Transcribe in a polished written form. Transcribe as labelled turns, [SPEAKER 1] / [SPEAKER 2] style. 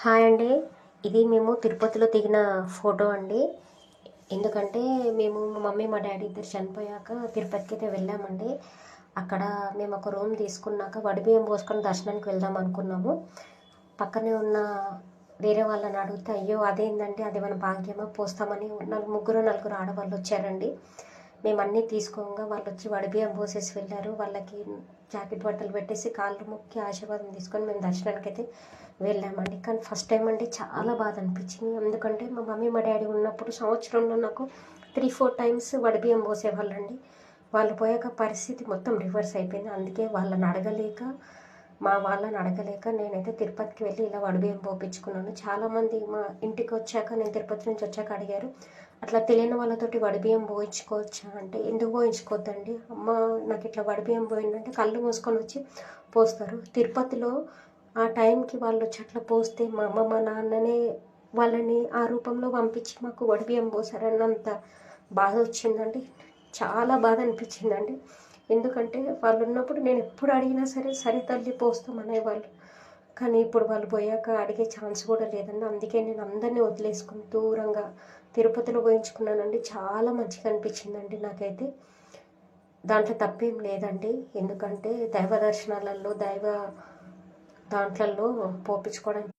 [SPEAKER 1] Hi అండి. ఇది మేము తిరుపతిలో దిగిన ఫోటో అండి. ఎందుకంటే మేము మా మమ్మీ మా డాడీ ఇద్దరు చనిపోయాక తిరుపతికి అయితే వెళ్ళామండి. అక్కడ మేము ఒక రూమ్ తీసుకున్నాక వడిబియ్యం పోసుకొని దర్శనానికి వెళ్దాం అనుకున్నాము. పక్కనే ఉన్న వేరే వాళ్ళని అడిగితే అయ్యో అదేంటంటే అది మన భాగ్యమా పోస్తామని ముగ్గురు నలుగురు ఆడవాళ్ళు వచ్చారండి. మేము అన్నీ తీసుకోగా వాళ్ళు వచ్చి వడిబియ్యం పోసేసి వెళ్ళారు. వాళ్ళకి జాకెట్ బట్టలు పెట్టేసి కాళ్ళు మొక్కి ఆశీర్వాదం తీసుకొని మేము దర్శనానికి అయితే వెళ్ళామండి. కానీ ఫస్ట్ టైం అంటే చాలా బాధ అనిపించింది. ఎందుకంటే మా మమ్మీ మా డాడీ ఉన్నప్పుడు సంవత్సరంలో నాకు 3-4 టైమ్స్ వడిబియ్యం పోసేవాళ్ళండి. వాళ్ళు పోయాక పరిస్థితి మొత్తం రివర్స్ అయిపోయింది. అందుకే వాళ్ళని అడగలేక నేనైతే తిరుపతికి వెళ్ళి ఇలా వడిబియ్యం పోపించుకున్నాను. చాలామంది మా ఇంటికి వచ్చాక నేను తిరుపతి నుంచి వచ్చాక అడిగారు, అట్లా తెలియని వాళ్ళతోటి వడిబియ్యం పోయించుకోవచ్చా అంటే, ఎందుకు పోయించుకోవద్దండి అమ్మ, నాకు ఇట్లా వడిబియ్యం పోయిందంటే కళ్ళు మూసుకొని వచ్చి పోస్తారు. తిరుపతిలో ఆ టైంకి వాళ్ళు వచ్చి అట్లా పోస్తే మా అమ్మ మా నాన్ననే వాళ్ళని ఆ రూపంలో పంపించి మాకు వడిబియ్యం పోసారన్నంత బాధ వచ్చిందండి. చాలా బాధ అనిపించిందండి. ఎందుకంటే వాళ్ళు ఉన్నప్పుడు నేను ఎప్పుడు అడిగినా సరే సరే తల్లి పోస్తాం అనేవాళ్ళు. కానీ ఇప్పుడు వాళ్ళు పోయాక అడిగే ఛాన్స్ కూడా లేదండి. అందుకే నేను అందరినీ వదిలేసుకుని దూరంగా తిరుపతిలో పోయించుకున్నానండి. చాలా మంచిగా అనిపించిందండి నాకైతే. దాంట్లో తప్పేం లేదండి. ఎందుకంటే దైవ దర్శనాలలో దాంట్లలో పోపించుకోవడం